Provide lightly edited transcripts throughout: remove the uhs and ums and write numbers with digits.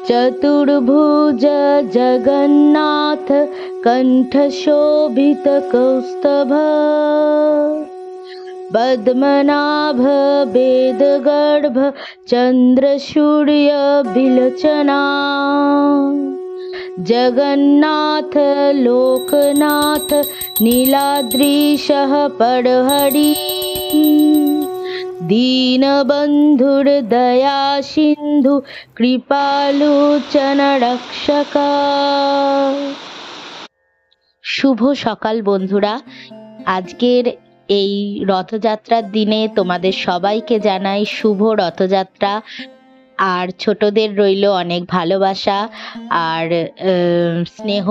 चतुर्भुज जगन्नाथ कंठशोभित कौस्तभ पद्मनाभ वेदगर्भ चंद्रसूर्य बिलोचना जगन्नाथ लोकनाथ नीलाद्रीशः परहरि दीनबन्धुर्दया सिन्धु कृपालोचन रक्षका। শুভ সকাল বন্ধুরা, আজকের এই রথযাত্রার দিনে তোমাদের সবাইকে জানাই শুভ রথযাত্রা। আর ছোটদের রইল অনেক ভালোবাসা আর স্নেহ,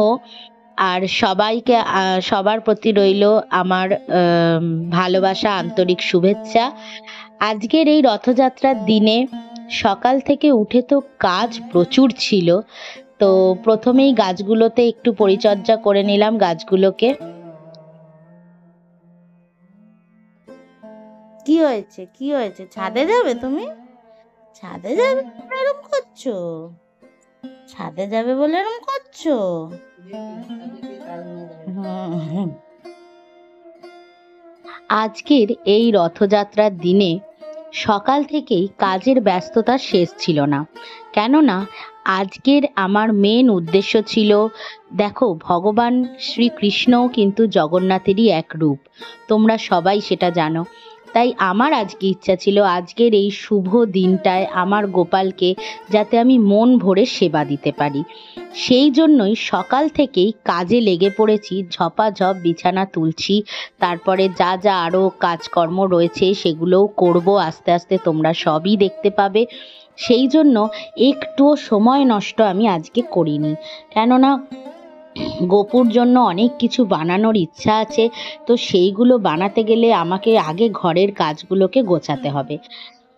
আর সবাইকে সবার প্রতি রইল আমার ভালোবাসা, আন্তরিক শুভেচ্ছা। আজকের এই রথযাত্রার দিনে সকাল থেকে উঠে তো কাজ প্রচুর ছিল, তো প্রথমেই গাছগুলোতে একটু পরিচর্যা করে নিলাম গাছগুলোকে। কি হয়েছে কি হয়েছে? ছাদে যাবে তুমি? ছাদে যাবে এরকম করছো? ছাদে যাবে বলে এরকম করছো? আজকের এই রথযাত্রার দিনে সকাল থেকেই কাজের ব্যস্ততা শেষ ছিল না, কেননা আজকের আমার মেন উদ্দেশ্য ছিল, দেখো ভগবান শ্রীকৃষ্ণও কিন্তু জগন্নাথেরই এক রূপ, তোমরা সবাই সেটা জানো। তাই আমার আজকে ইচ্ছা ছিল আজকের এই শুভ দিনটায় আমার গোপালকে যাতে আমি মন ভরে সেবা দিতে পারি। সেই জন্যই সকাল থেকেই কাজে লেগে পড়েছি, ঝপাঝপ বিছানা তুলছি, তারপরে যা যা আরও কাজকর্ম রয়েছে সেগুলোও করব আস্তে আস্তে, তোমরা সবই দেখতে পাবে। সেই জন্য একটুও সময় নষ্ট আমি আজকে করিনি, কেননা গোপুর জন্য অনেক কিছু বানানোর ইচ্ছা আছে, তো সেইগুলো বানাতে গেলে আমাকে আগে ঘরের কাজগুলোকে গোছাতে হবে।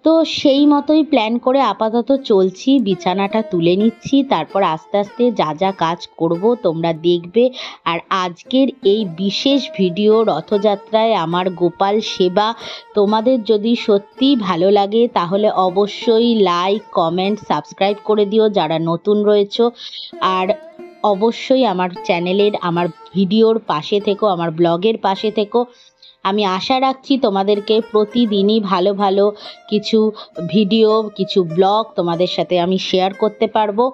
তো সেই মতোই প্ল্যান করে আপাতত চলছি, বিছানাটা তুলে নিচ্ছি, তারপর আস্তে আস্তে যা যা কাজ করব তোমরা দেখবে। আর আজকের এই বিশেষ ভিডিও রথযাত্রায় আমার গোপাল সেবা তোমাদের যদি সত্যিই ভালো লাগে তাহলে অবশ্যই লাইক, কমেন্ট, সাবস্ক্রাইব করে দিও যারা নতুন রয়েছো। আর অবশ্যই আমার চ্যানেলের, আমার ভিডিওর পাশে থেকো, আমার ব্লগের পাশে থেকো। আমি আশা রাখছি তোমাদেরকে প্রতিদিনই ভালো ভালো কিছু ভিডিও, কিছু ব্লগ তোমাদের সাথে আমি শেয়ার করতে পারবো।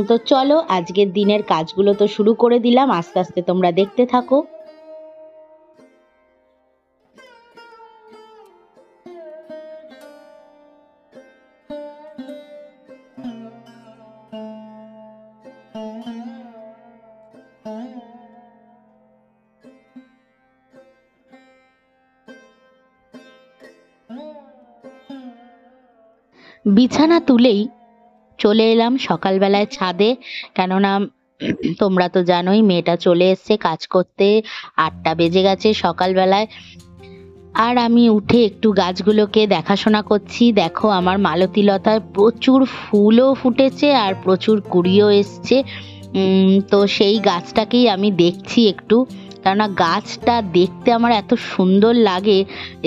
তো চলো আজকের দিনের কাজগুলো তো শুরু করে দিলাম, আস্তে আস্তে তোমরা দেখতে থাকো। বিছানা তুলেই চলে এলাম সকালবেলায় ছাদে, কেননা তোমরা তো জানোই মেয়েটা চলে এসছে কাজ করতে, 8টা বেজে গেছে সকালবেলায়। আর আমি উঠে একটু গাছগুলোকে দেখাশোনা করছি। দেখো আমার মালতীলতায় প্রচুর ফুলও ফুটেছে আর প্রচুর কুড়িও এসছে, তো সেই গাছটাকেই আমি দেখছি একটু, কেননা গাছটা দেখতে আমার এত সুন্দর লাগে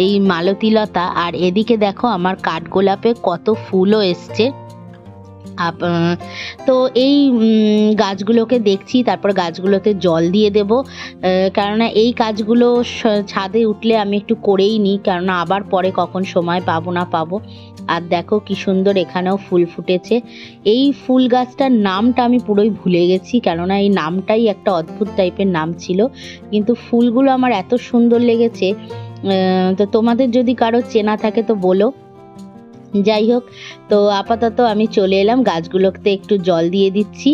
এই মালতীলতা। আর এদিকে দেখো আমার কাঠগোলাপে কত ফুলও এসছে। তো এই গাছগুলোকে দেখছি, তারপর গাছগুলোতে জল দিয়ে দেব, কেননা এই কাজগুলো ছাদে উঠলে আমি একটু করেই নিই, কেননা আবার পরে কখন সময় পাবো না পাবো। আর দেখো কি সুন্দর এখানেও ফুল ফুটেছে। এই ফুল গাছটার নামটা আমি পুরোই ভুলে গেছি, কেননা এই নামটাই একটা অদ্ভুত টাইপের নাম ছিল, কিন্তু ফুলগুলো আমার এত সুন্দর লেগেছে। তো তোমাদের যদি কারো চেনা থাকে তো বলো। যাই হোক, তো আপাতত আমি চলে এলাম, গাছগুলোতে একটু জল দিয়ে দিচ্ছি।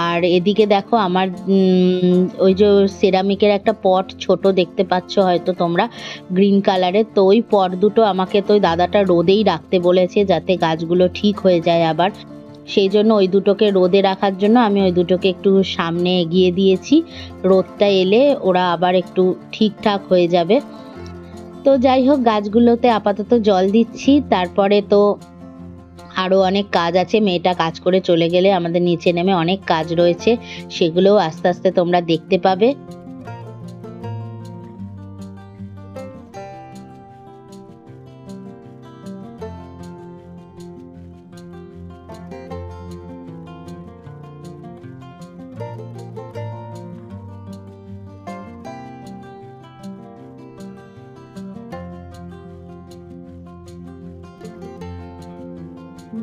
আর এদিকে দেখো আমার ওই যে সেরামিকের একটা পট ছোট দেখতে পাচ্ছ হয়তো তোমরা, গ্রিন কালারের, তো ওই পট দুটো আমাকে তো ওই দাদাটা রোদেই রাখতে বলেছে যাতে গাছগুলো ঠিক হয়ে যায় আবার, সেই জন্য ওই দুটোকে রোদে রাখার জন্য আমি ওই দুটোকে একটু সামনে এগিয়ে দিয়েছি। রোদটা এলে ওরা আবার একটু ঠিকঠাক হয়ে যাবে। তো যাই হোক, গাছগুলোতে আপাতত জল দিচ্ছি, তারপরে তো আরও অনেক কাজ আছে, মেয়েটা কাজ করে চলে গেলে আমাদের নিচে নেমে অনেক কাজ রয়েছে, সেগুলোও আস্তে আস্তে তোমরা দেখতে পাবে।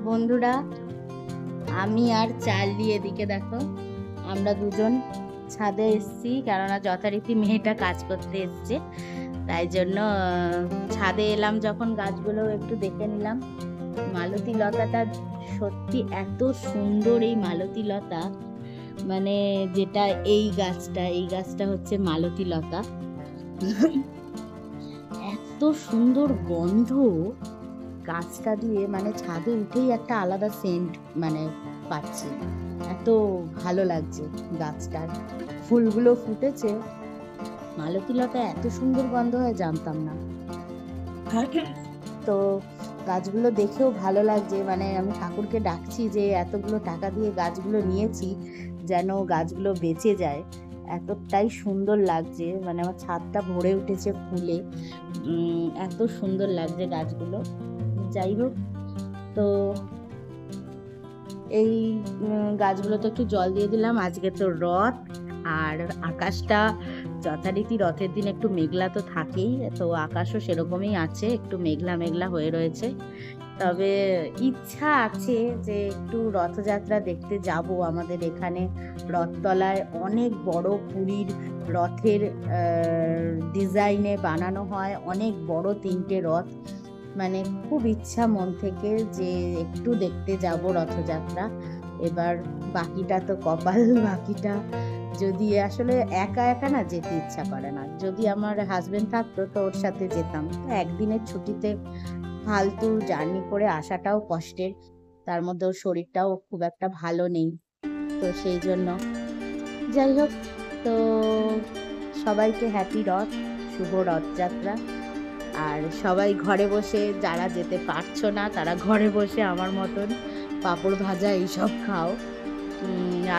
বন্ধুরা, আমি আর চার্লি এদিকে দেখো, আমরা দুজন ছাদে এসছি, কেননা যথারীতি মেয়েটা কাজ করতে এসছে, তাই জন্য ছাদে এলাম। যখন গাছগুলো একটু দেখে নিলাম। মালতী লতাটা সত্যি এত সুন্দর, এই মালতী লতা, মানে যেটা এই গাছটা হচ্ছে মালতী লতা। এত সুন্দর গন্ধ গাছটা দিয়ে, মানে ছাদে উঠেই একটা আলাদা সেন্ট মানে পাচ্ছি, এত ভালো লাগছে। গাছটার ফুলগুলো ফুটেছে, মালতী লতা এত সুন্দর গন্ধ হয় জানতাম না। তো গাছগুলো দেখেও ভালো লাগছে, মানে আমি ঠাকুরকে ডাকছি যে এতগুলো টাকা দিয়ে গাছগুলো নিয়েছি, যেন গাছগুলো বেঁচে যায়। এতটাই সুন্দর লাগছে, মানে আমার ছাদটা ভরে উঠেছে ফুলে, এত সুন্দর লাগছে গাছগুলো। যাই হোক, তো এই গাছগুলোতে একটু জল দিয়ে দিলাম। আজকে তো রথ, আর আকাশটা যথারীতি রথের দিন একটু মেঘলা তো থাকেই, তো আকাশও সেরকমই আছে, একটু মেঘলা মেঘলা হয়ে রয়েছে। তবে ইচ্ছা আছে যে একটু রথযাত্রা দেখতে যাব। আমাদের এখানে রথতলায় অনেক বড় পুরীর রথের ডিজাইনে বানানো হয়, অনেক বড় 3টে রথ, মানে খুব ইচ্ছা মন থেকে যে একটু দেখতে যাব রথযাত্রা। এবার বাকিটা তো কপাল, বাকিটা যদি আসলে একা একা না যেতে ইচ্ছা করে না। যদি আমার হাজবেন্ড থাকতো তো ওর সাথে যেতাম। একদিনের ছুটিতে ফালতু জার্নি করে আসাটাও কষ্টের, তার মধ্যে ওর শরীরটাও খুব একটা ভালো নেই, তো সেই জন্য। যাই হোক, তো সবাইকে হ্যাপি রথ, শুভ রথযাত্রা। আর সবাই ঘরে বসে, যারা যেতে পারছো না তারা ঘরে বসে আমার মতন পাঁপড় ভাজা এইসব খাও।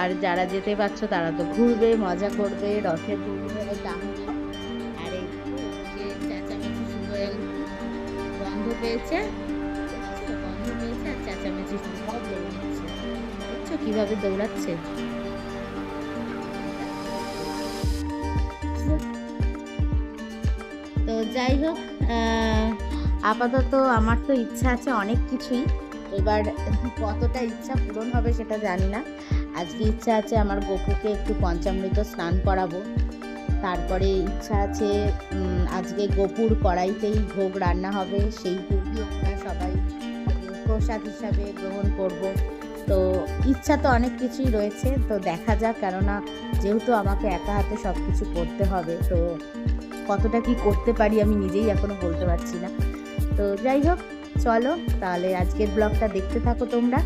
আর যারা যেতে পারছো তারা তো ঘুরবে, মজা করবে, রথে ঘুরবে। আর এই যে চেঁচামেচি শুরু হয়ে গন্ধ পেয়েছে, আর চেঁচামেচি শুরু করে দৌড়াচ্ছে। দেখছো কিভাবে দৌড়াচ্ছে? তো যাই হোক, আপাতত আমার তো ইচ্ছা আছে অনেক কিছুই, এবার কতটা ইচ্ছা পূরণ হবে সেটা জানি না। আজকে ইচ্ছা আছে আমার গপুকে একটু পঞ্চামৃত স্নান করাবো। তারপরে ইচ্ছা আছে আজকে গপুর কড়াইতেই ভোগ রান্না হবে, সেই ভোগই আমরা সবাই প্রসাদ হিসাবে গ্রহণ করব। তো ইচ্ছা তো অনেক কিছুই রয়েছে, তো দেখা যাক, কেননা যেহেতু আমাকে একা হাতে সব কিছু করতে হবে, তো কতটা কি করতে পারি আমি নিজেই এখনো বলতে পারছি না। তো যাই হোক, চলো তাহলে আজকের ব্লগটা দেখতে থাকো তোমরা।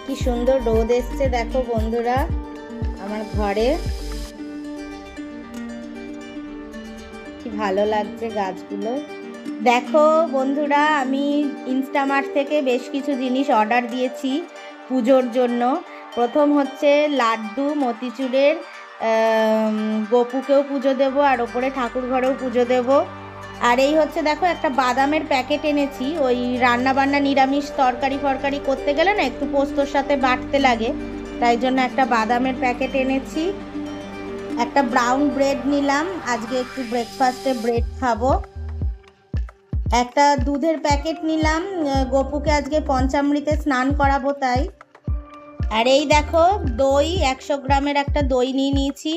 কি সুন্দর রোদ এসছে দেখো বন্ধুরা আমার ঘরে, কি ভালো লাগছে গাছগুলো। দেখো বন্ধুরা, আমি ইনস্টামার্ট থেকে বেশ কিছু জিনিস অর্ডার দিয়েছি পুজোর জন্য। প্রথম হচ্ছে লাড্ডু মতিচুরের, গপুকেও পুজো দেবো আর ওপরে ঠাকুর ঘরেও পুজো দেবো। আর এই হচ্ছে দেখো একটা বাদামের প্যাকেট এনেছি, ওই রান্না বান্না নিরামিষ তরকারি ফরকারি করতে গেলে না একটু পোস্তর সাথে বাটতে লাগে, তাই জন্য একটা বাদামের প্যাকেট এনেছি। একটা ব্রাউন ব্রেড নিলাম, আজকে একটু ব্রেকফাস্টে ব্রেড খাবো। একটা দুধের প্যাকেট নিলাম, গপুকে আজকে পঞ্চামৃতে স্নান করাবো তাই। আর এই দেখো দই, 100 গ্রামের একটা দই নিয়ে নিয়েছি,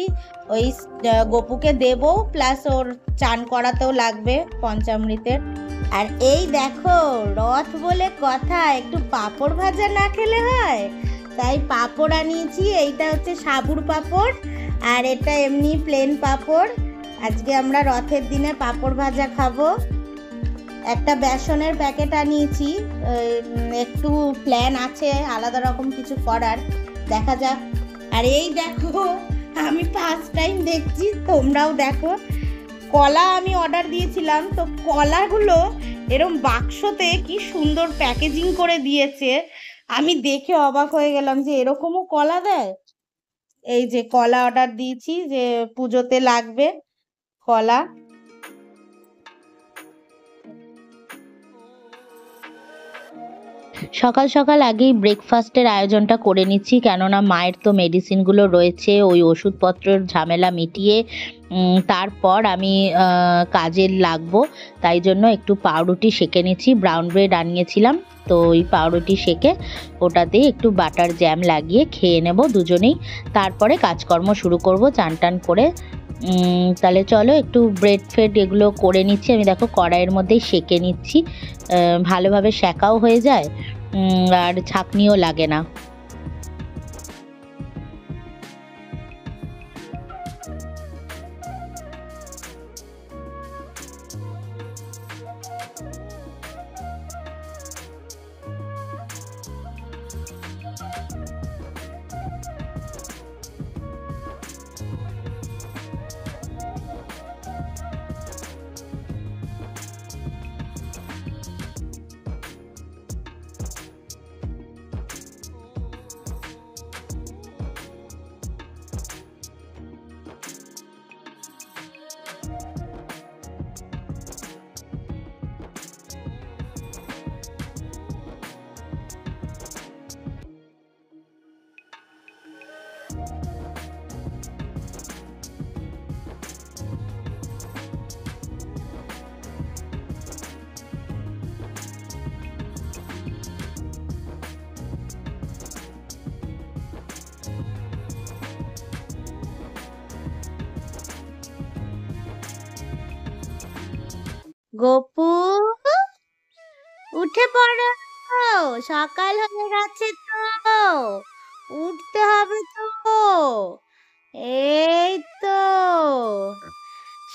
ওই গপুকে দেব, প্লাস ওর চান করাতেও লাগবে পঞ্চামৃতের। আর এই দেখো রথ বলে কথা, একটু পাঁপড় ভাজা না খেলে হয়, তাই পাঁপড় আনিয়েছি। এইটা হচ্ছে সাবুর পাঁপড়, আর এটা এমনি প্লেন পাঁপড়। আজকে আমরা রথের দিনে পাঁপড় ভাজা খাবো। একটা বেসনের প্যাকেট আনিয়েছি, একটু প্ল্যান আছে আলাদা রকম কিছু করার, দেখা যাক। আর এই দেখো আমি ফার্স্ট টাইম দেখছি, তোমরাও দেখো, কলা আমি অর্ডার দিয়েছিলাম, তো কলাগুলো এরম বাক্সতে কি সুন্দর প্যাকেজিং করে দিয়েছে, আমি দেখে অবাক হয়ে গেলাম যে এরকমও কলা দেয়। এই যে কলা অর্ডার দিয়েছি, যে পুজোতে লাগবে কলা। সকাল সকাল আগেই ব্রেকফাস্টের আয়োজনটা করে নিচ্ছি, কেননা মায়ের তো মেডিসিনগুলো রয়েছে, ওই ওষুধপত্রের ঝামেলা মিটিয়ে তারপর আমি কাজে লাগবো। তাই জন্য একটু পাউরুটি সেঁকে নিচ্ছি, ব্রাউন ব্রেড আনিয়েছিলাম, তো ওই পাউরুটি সেঁকে ওটাতে একটু বাটার জ্যাম লাগিয়ে খেয়ে নেব দুজনেই। তারপরে কাজকর্ম শুরু করব চান টান করে। তাহলে চলো একটু ব্রেড ফ্রেড এগুলো করে নিচ্ছি। আমি দেখো কড়াইয়ের মধ্যেই সেঁকে নিচ্ছি, ভালোভাবে সেঁকাও হয়ে যায়, আর ছাঁকনিও লাগে না। গপু, উঠে পড়ো, সকাল হয়ে গেছে তো, উঠতে হবে তো। এই তো,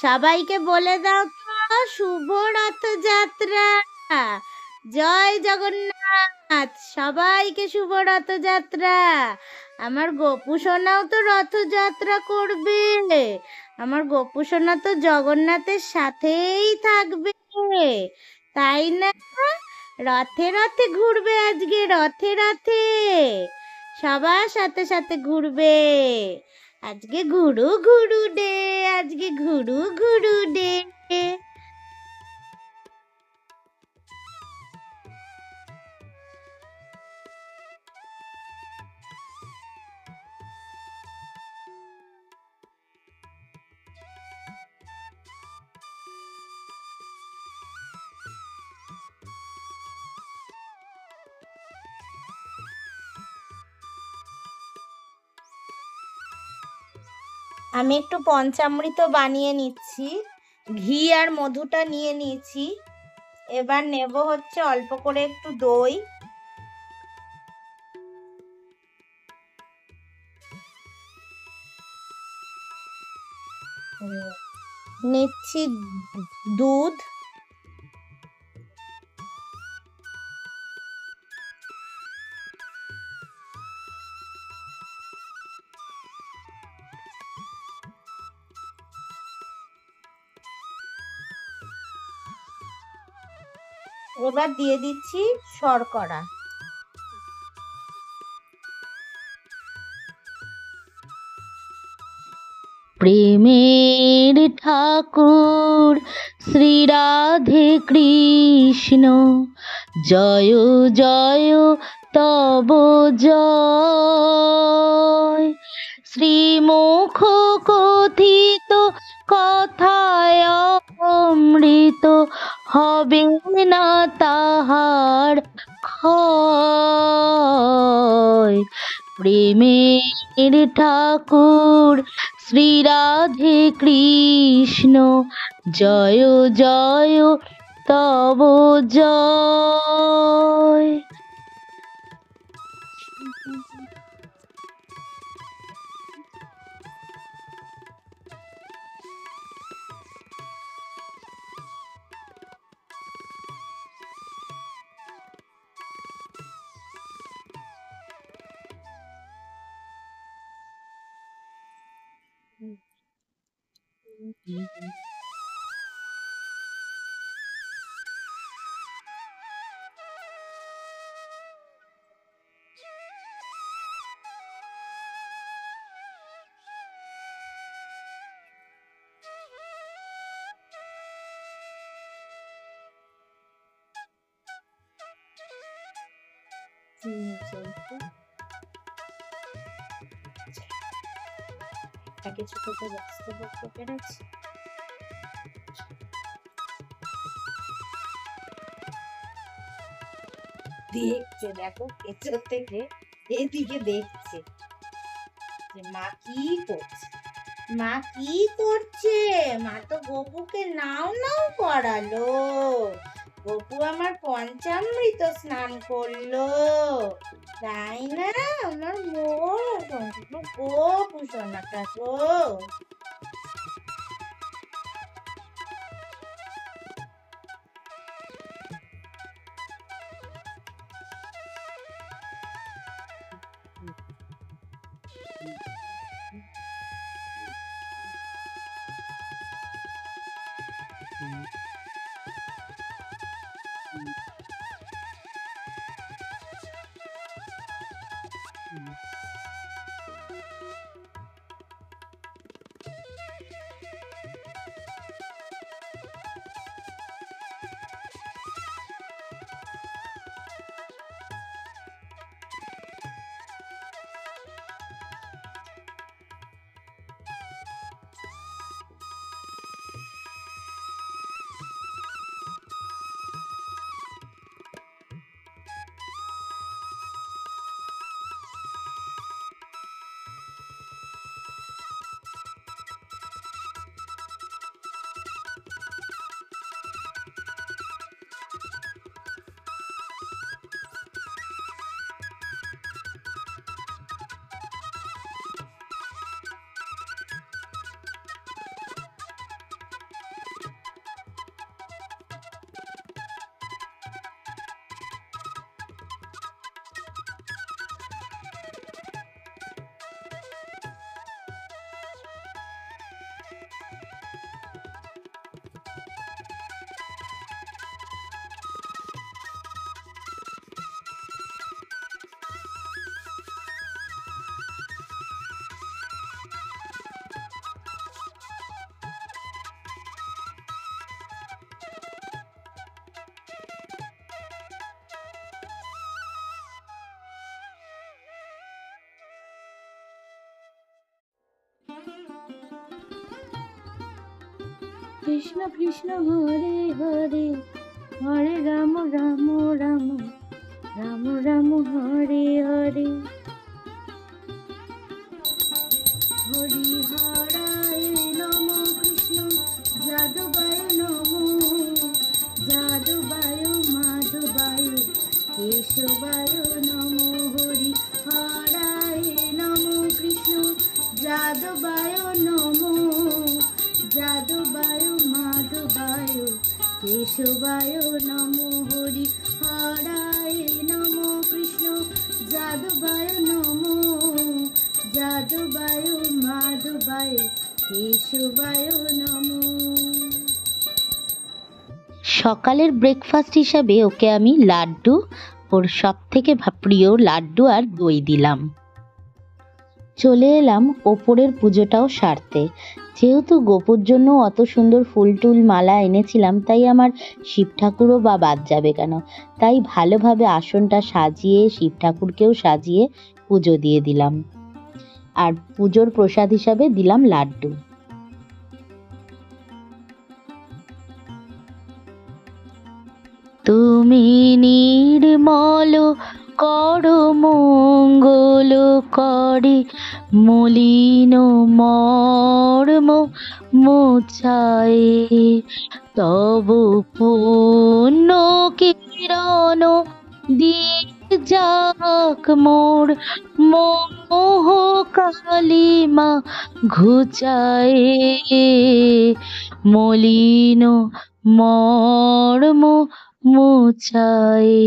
সবাইকে বলে দাও তো শুভ রথযাত্রা, জয় জগন্নাথ, সবাইকে শুভ রথযাত্রা। আমার গপু সোনাও তো রথযাত্রা করবে, আমার গপু সোনা তো জগন্নাথের সাথেই থাকবে, তাই না? রথে রথে ঘুরবে আজকে, রথে রথে সবার সাথে সাথে ঘুরবে। আজকে ঘুরু ঘুরু ডে, আজকে ঘুরু ঘুরু ডে। আমি একটু পঞ্চামৃত বানিয়ে নিচ্ছি, ঘি আর মধুটা নিয়ে নিয়েছি। এবার নেব হচ্ছে অল্প করে একটু দই, নিচ্ছি দুধ, এবার দিয়ে দিচ্ছি শর্করা। প্রেমের ঠাকুর শ্রী রাধে কৃষ্ণ, জয় জয় তব জয়। শ্রীমুখ কথিত কথায় অমৃত, হবে না তাহার ক্ষয়। প্রেমের ঠাকুর শ্রী রাধে কৃষ্ণ, জয় জয় তব জয়। কিছু করতে ব্যস্ত করতে পেরেছি। দেখছে, দেখো পেছন থেকে এদিকে দেখছে যে মা কি করছে। মা কি করছে? মা তো গপুকে নাও নাও করালো। গপু আমার পঞ্চামৃত স্নান করলো, তাই না? আমার গপু সোনাটা গো। কৃষ্ণ কৃষ্ণ হরে হরে, হরে রাম রাম রাম, রাম রাম হরে হরে। হরি হরায় নম, কৃষ্ণ যাদবায় নম, যাদবায় মাধবায় কেশবায় নম। হরি হরায় নম, কৃষ্ণ যাদবায় নম, যাদবায় মাধবায় কেশবায় নম। হরি হরায় নম, কৃষ্ণ যাদবায় নম, যাদবায় মাধবায় কেশবায় নম। সকালের ব্রেকফাস্ট হিসাবে ওকে আমি লাড্ডু, ওর সব থেকে প্রিয় লাড্ডু আর দই দিলাম। চলে এলাম ওপরের পুজোটাও সারতে। যেহেতু গোপুর জন্য অত সুন্দর ফুল টুল মালা এনেছিলাম, তাই আমার শিব ঠাকুরও বা বাদ যাবে কেন, তাই ভালোভাবে আসনটা সাজিয়ে শিব ঠাকুরকেও সাজিয়ে পুজো দিয়ে দিলাম। আর পুজোর প্রসাদ হিসাবে দিলাম লাড্ডু। তুমি নির্মল কর মঙ্গল করে, মলিন মর্ম মোছায়। তব পুণ্য কিরণ দিয়ে যাক মোর মোহ কালিমা ঘুচায়। মলিন মর্ম মোছায়।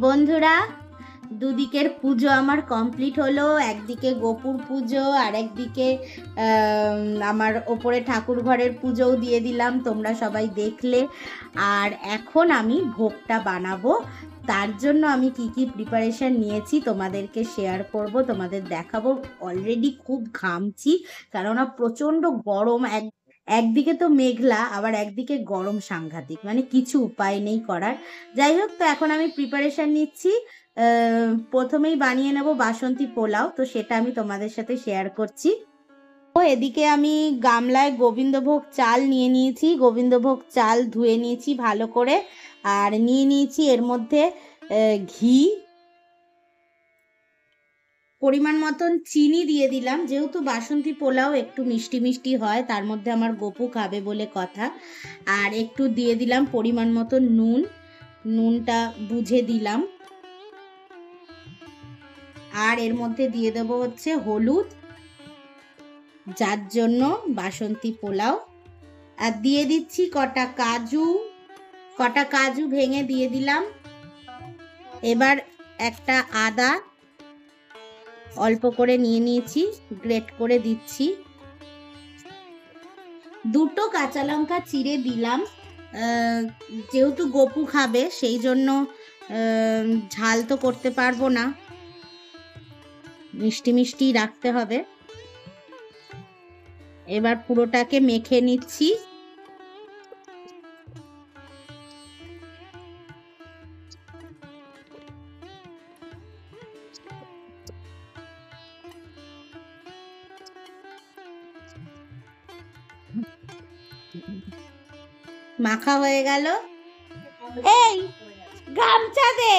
বন্ধুরা, দুদিকের পুজো আমার কমপ্লিট হলো। একদিকে গোপুর পুজো, আর একদিকে আমার ওপরে ঠাকুর ঘরের পুজোও দিয়ে দিলাম, তোমরা সবাই দেখলে। আর এখন আমি ভোগটা বানাবো, তার জন্য আমি কি কি প্রিপারেশন নিয়েছি তোমাদেরকে শেয়ার করব, তোমাদের দেখাবো। অলরেডি খুব ঘামছি, কেননা প্রচণ্ড গরম। একদিকে তো মেঘলা, আবার একদিকে গরম সাংঘাতিক, মানে কিছু উপায় নেই করার। যাই হোক, তো এখন আমি প্রিপারেশন নিচ্ছি। প্রথমেই বানিয়ে নেব বাসন্তী পোলাও, তো সেটা আমি তোমাদের সাথে শেয়ার করছি। ও এদিকে আমি গামলায় গোবিন্দভোগ চাল নিয়ে নিয়েছি। গোবিন্দভোগ চাল ধুয়ে নিয়েছি ভালো করে, আর নিয়ে নিয়েছি এর মধ্যে ঘি, পরিমাণ মতন চিনি দিয়ে দিলাম, যেহেতু বাসন্তী পোলাও একটু মিষ্টি মিষ্টি হয়, তার মধ্যে আমার গপু খাবে বলে কথা। আর একটু দিয়ে দিলাম পরিমাণ মতন নুন, নুনটা বুঝে দিলাম। আর এর মধ্যে দিয়ে দেবো হচ্ছে হলুদ, যার জন্য বাসন্তী পোলাও। আর দিয়ে দিচ্ছি কটা কাজু ভেঙে দিয়ে দিলাম। এবার একটা আদা অল্প করে নিয়ে নিয়েছি, গ্রেট করে দিচ্ছি। দুটো কাঁচা লঙ্কা চিড়ে দিলাম, যেহেতু গপু খাবে সেই জন্য ঝাল তো করতে পারবো না, মিষ্টি মিষ্টি রাখতে হবে। এবার পুরোটাকে মেখে নিচ্ছি। মাখা হয়ে গেল। এই গামছা দে,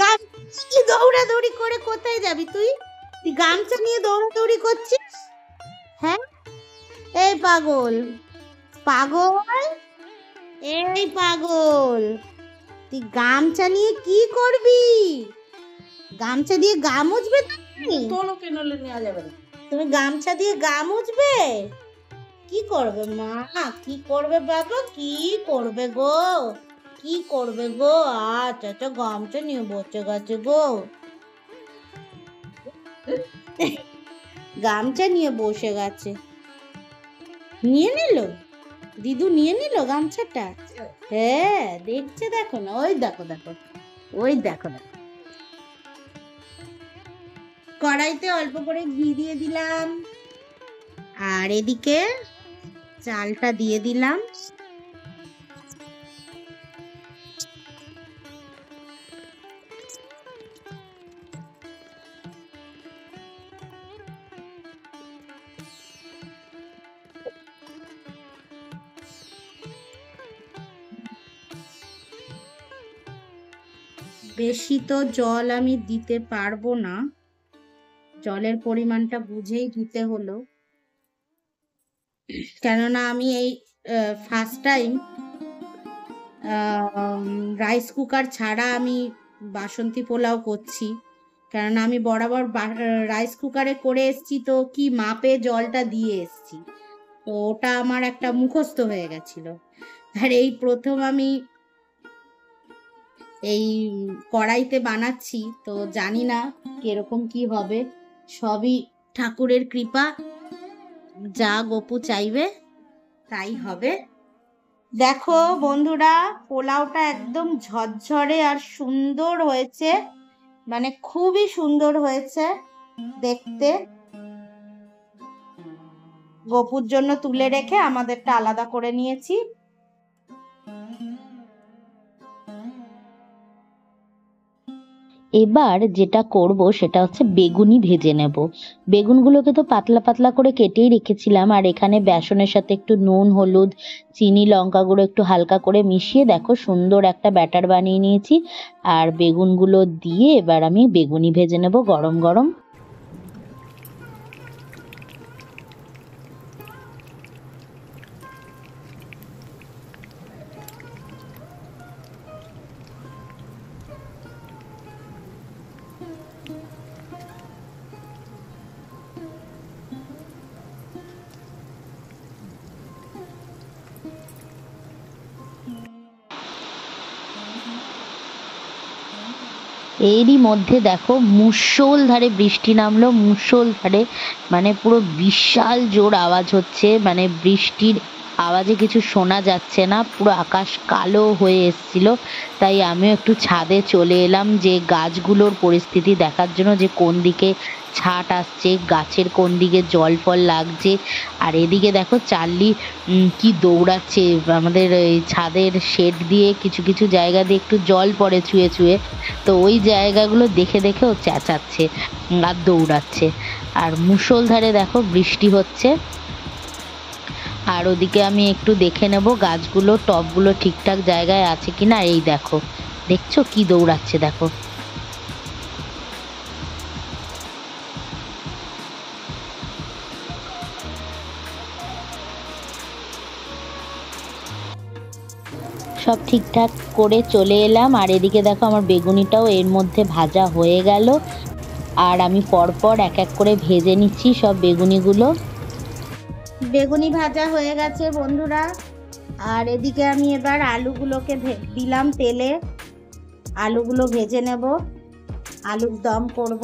গামছা দৌড়াদৌড়ি করে কোথায় যাবি তুই? তুই গামছা নিয়ে দৌড়াদৌড়ি করছিস? হ্যাঁ, এই পাগল পাগল, এই পাগল, তুই গামছা নিয়ে কি করবি? গামছা দিয়ে গা মুছবে? তুমি গামছা দিয়ে গা মুছবে? কি করবে মা, কি করবে বাবা, কি করবে গো, কি করবে গো? আচ্ছা গামছা নিয়ে বসে গেছে গো, গামছা নিয়ে বসে গেছে। নিয়ে নিল দিদু, নিয়ে নিল গামছাটা। হ্যাঁ দেখছে, দেখো না, ওই দেখো দেখো, ওই দেখো দেখো। কড়াইতে অল্প করে ঘি দিয়ে দিলাম, আর এদিকে চালটা দিয়ে দিলাম। বেশি তো জল আমি দিতে পারবো না, জলের পরিমাণটা বুঝেই দিতে হলো, কেননা আমি এই ফার্স্ট টাইম রাইস কুকার ছাড়া আমি বাসন্তী পোলাও করছি। কেননা আমি বরাবর রাইস কুকারে করে এসছি, তো কি মাপে জলটা দিয়ে এসছি, তো ওটা আমার একটা মুখস্থ হয়ে গেছিল। আর এই প্রথম আমি এই কড়াইতে বানাচ্ছি, তো জানি না কিরকম কি হবে। সবই ঠাকুরের কৃপা, যা গপু চাইবে তাই হবে। দেখো বন্ধুরা, পোলাওটা একদম ঝরঝরে আর সুন্দর হয়েছে, মানে খুবই সুন্দর হয়েছে দেখতে। গপুর জন্য তুলে রেখে আমাদেরটা আলাদা করে নিয়েছি। এবার যেটা করব সেটা হচ্ছে বেগুনি ভেজে নেব। বেগুনগুলোকে তো পাতলা পাতলা করে কেটেই রেখেছিলাম, আর এখানে বেসনের সাথে একটু নুন, হলুদ, চিনি, লঙ্কা গুঁড়ো একটু হালকা করে মিশিয়ে দেখো সুন্দর একটা ব্যাটার বানিয়ে নিয়েছি। আর বেগুনগুলো দিয়ে এবার আমি বেগুনি ভেজে নেব গরম গরম। এরই মধ্যে দেখো মুষলধারে বৃষ্টি নামলো, মুষলধারে, মানে পুরো বিশাল জোর আওয়াজ হচ্ছে, মানে বৃষ্টির আওয়াজে কিছু শোনা যাচ্ছে না, পুরো আকাশ কালো হয়ে এসছিল। তাই আমিও একটু ছাদে চলে এলাম যে গাছগুলোর পরিস্থিতি দেখার জন্য, যে কোন দিকে ছাট আসছে, গাছের কোন দিকে জল ফল লাগছে। আর এদিকে দেখো চার্লি কি দৌড়াচ্ছে, আমাদের এই ছাদের শেড দিয়ে কিছু কিছু জায়গা দিয়ে একটু জল পড়ে ছুঁয়ে ছুঁয়ে, তো ওই জায়গাগুলো দেখে দেখে ও চেঁচাচ্ছে আর দৌড়াচ্ছে। আর মুষলধারে দেখো বৃষ্টি হচ্ছে। আর ওদিকে আমি একটু দেখে নেব গাছগুলো টবগুলো ঠিকঠাক জায়গায় আছে কিনা। এই দেখো, দেখছো কি দৌড়াচ্ছে দেখো। সব ঠিকঠাক করে চলে এলাম। আর এদিকে দেখো আমার বেগুনিটাও এর মধ্যে ভাজা হয়ে গেল। আর আমি পরপর এক এক করে ভেজে নিচ্ছি সব বেগুনিগুলো। বেগুনি ভাজা হয়ে গেছে বন্ধুরা। আর এদিকে আমি এবার আলুগুলোকে দিলাম তেলে, আলুগুলো ভেজে নেব, আলুর দম করব।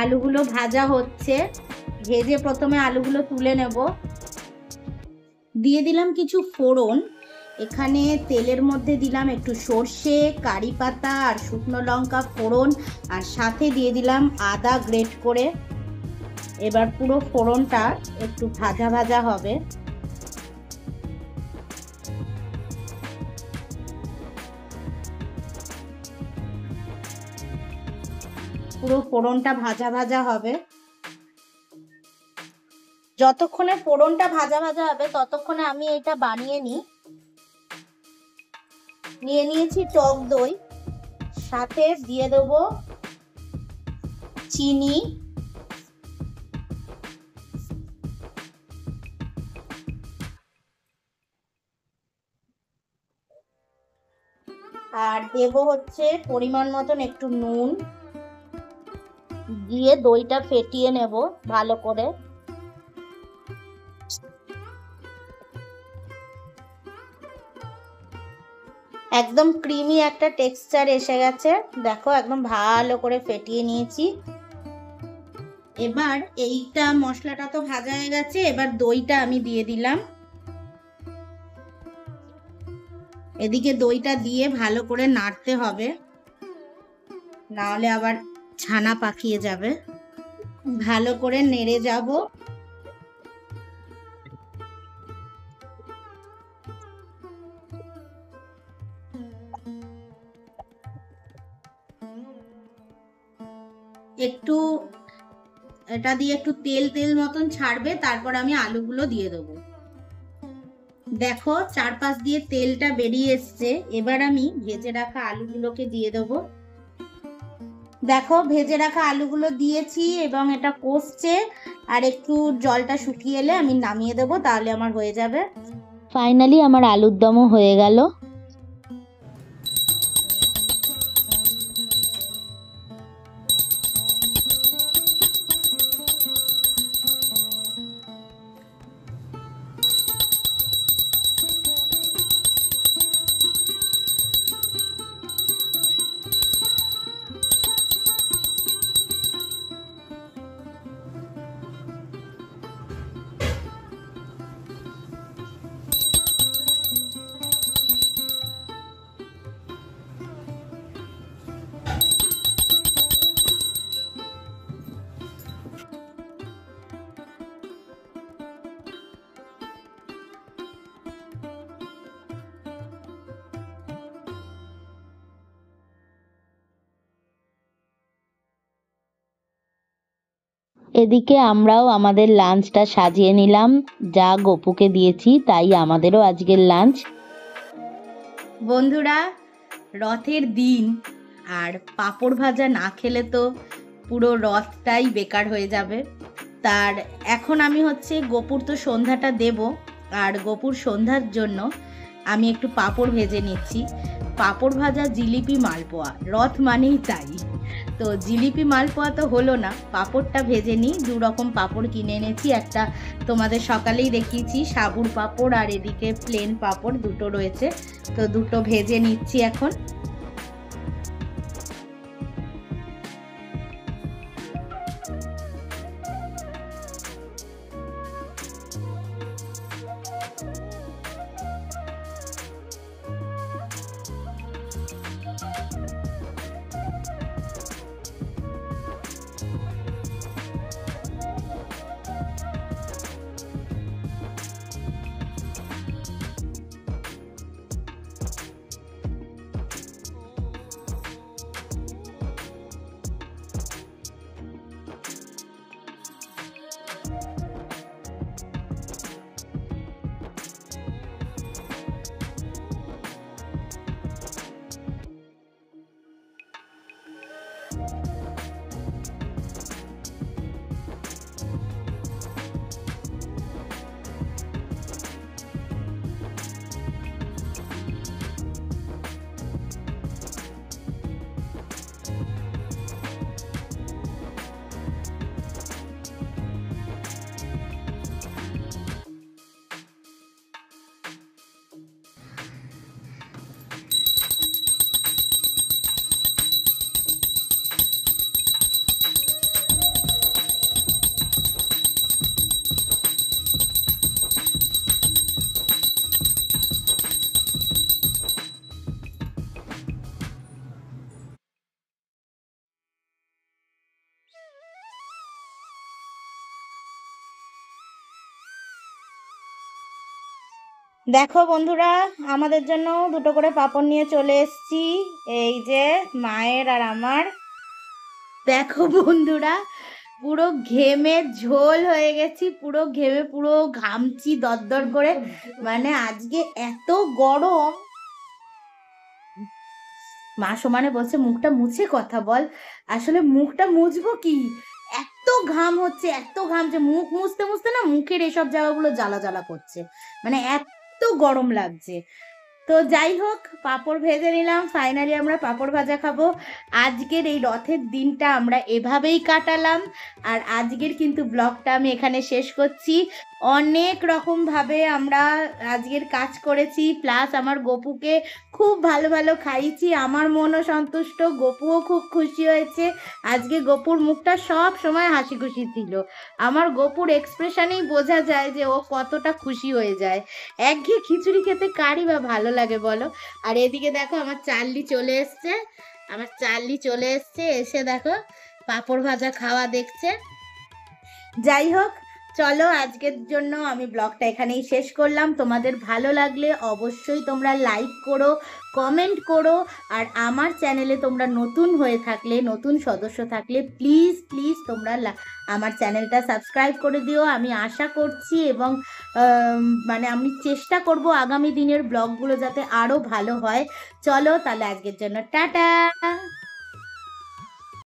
আলুগুলো ভাজা হচ্ছে, ভেজে প্রথমে আলুগুলো তুলে নেব। দিয়ে দিলাম কিছু ফোড়ন, এখানে তেলের মধ্যে দিলাম একটু সর্ষে, কারি পাতা আর শুকনো লঙ্কা ফোড়ন, আর সাথে দিয়ে দিলাম আদা গ্রেট করে। এবার পুরো ফোড়নটা একটু ভাজা ভাজা হবে। পুরো ফোড়নটা ভাজা ভাজা হবে। যতক্ষণে ফোড়নটা ভাজা ভাজা হবে ততক্ষণে আমি এটা বানিয়ে নিয়ে নিয়েছি টক দই, সাথে দিয়ে দেবো চিনি, আর দেবো হচ্ছে পরিমাণ মতন একটু নুন, দিয়ে দইটা ফেটিয়ে নেব ভালো করে। একদম ক্রিমি একটা টেক্সচার এসে গেছে, দেখো একদম ভালো করে ফেটিয়ে নিয়েছি। এবার এইটা মশলাটা তো ভাজা হয়ে গেছে, এবার দইটা আমি দিয়ে দিলাম। এদিকে দইটা দিয়ে ভালো করে নাড়তে হবে, না হলে আবার ছানা পাকিয়ে যাবে। ভালো করে নেড়ে যাব। একটু এটা দিয়ে একটু তেল তেল মতন ছাড়বে, তারপর আমি আলুগুলো দিয়ে দেবো। দেখো চারপাশ দিয়ে তেলটা বেরিয়ে এসছে। এবার আমি ভেজে রাখা আলুগুলোকে দিয়ে দেবো। দেখো ভেজে রাখা আলুগুলো দিয়েছি এবং এটা কষছে, আর একটু জলটা শুকিয়ে এলে আমি নামিয়ে দেবো, তাহলে আমার হয়ে যাবে। ফাইনালি আমার আলুর দমও হয়ে গেল। এদিকে আমরাও আমাদের লাঞ্চটা সাজিয়ে নিলাম, যা গপুকে দিয়েছি তাই আমাদেরও আজকের লাঞ্চ। বন্ধুরা, রথের দিন আর পাঁপড় ভাজা না খেলে তো পুরো রথটাই বেকার হয়ে যাবে। তার এখন আমি হচ্ছে গপুর তো সন্ধ্যাটা দেব, আর গপুর সন্ধ্যার জন্য আমি একটু পাঁপড় ভেজে নিচ্ছি। পাঁপড় ভাজা, জিলিপি, মালপোয়া, রথ মানেই তাই। তো জিলিপি মালপোয়া তো হলো না, পাঁপড়টা ভেজে নিই। 2 রকম পাঁপড় কিনে এনেছি, একটা তোমাদের সকালেই দেখিয়েছি সাবুর পাঁপড়, আর এদিকে প্লেন পাঁপড় দুটো রয়েছে। তো দুটো ভেজে নিচ্ছি এখন। দেখো বন্ধুরা, আমাদের জন্য দুটো করে পাঁপড় নিয়ে চলে এসেছি। এই যে মায়ের আর আমার। দেখো বন্ধুরা, পুরো ঘেমে ঝোল হয়ে গেছি, পুরো ঘেমে পুরো ঘামছি দরদর করে। মানে আজকে এত গরম, মা সমানে বলছে মুখটা মুছে কথা বল। আসলে মুখটা মুছবো কি, এত ঘাম হচ্ছে, এত ঘাম যে মুখ মুছতে মুছতে না মুখের এসব জায়গাগুলো জ্বালা জ্বালা করছে, মানে এত গরম লাগছে। তো যাই হোক, পাঁপড় ভেজে নিলাম, ফাইনালি আমরা পাঁপড় ভাজা খাবো। আজকের এই রথের দিনটা আমরা এভাবেই কাটালাম। আর আজকের কিন্তু ব্লগটা আমি এখানে শেষ করছি। অনেক রকমভাবে আমরা আজকের কাজ করেছি, প্লাস আমার গপুকে খুব ভালো ভালো খাইয়েছি, আমার মনও সন্তুষ্ট, গপুও খুব খুশি হয়েছে। আজকে গপুর মুখটা সব সময় হাসি খুশি ছিল, আমার গপুর এক্সপ্রেশনেই বোঝা যায় যে ও কতটা খুশি হয়ে যায়। একঘেয়ে খিচুড়ি খেতে কারই বা ভালো লাগে বলো। আর এদিকে দেখো আমার চার্লি চলে এসছে, আমার চার্লি চলে এসছে, এসে দেখো পাঁপড় ভাজা খাওয়া দেখছে। যাই হোক, চলো আজকের জন্য আমি ব্লগটা এখানেই শেষ করলাম। তোমাদের ভালো লাগলে অবশ্যই তোমরা লাইক করো, কমেন্ট করো। আর আমার চ্যানেলে তোমরা নতুন হয়ে থাকলে, নতুন সদস্য থাকলে প্লিজ প্লিজ তোমরা আমার চ্যানেলটা সাবস্ক্রাইব করে দিও। আমি আশা করছি এবং মানে আমি চেষ্টা করব আগামী দিনের ব্লগগুলো যাতে আরও ভালো হয়। চলো তাহলে আজকের জন্য টাটা।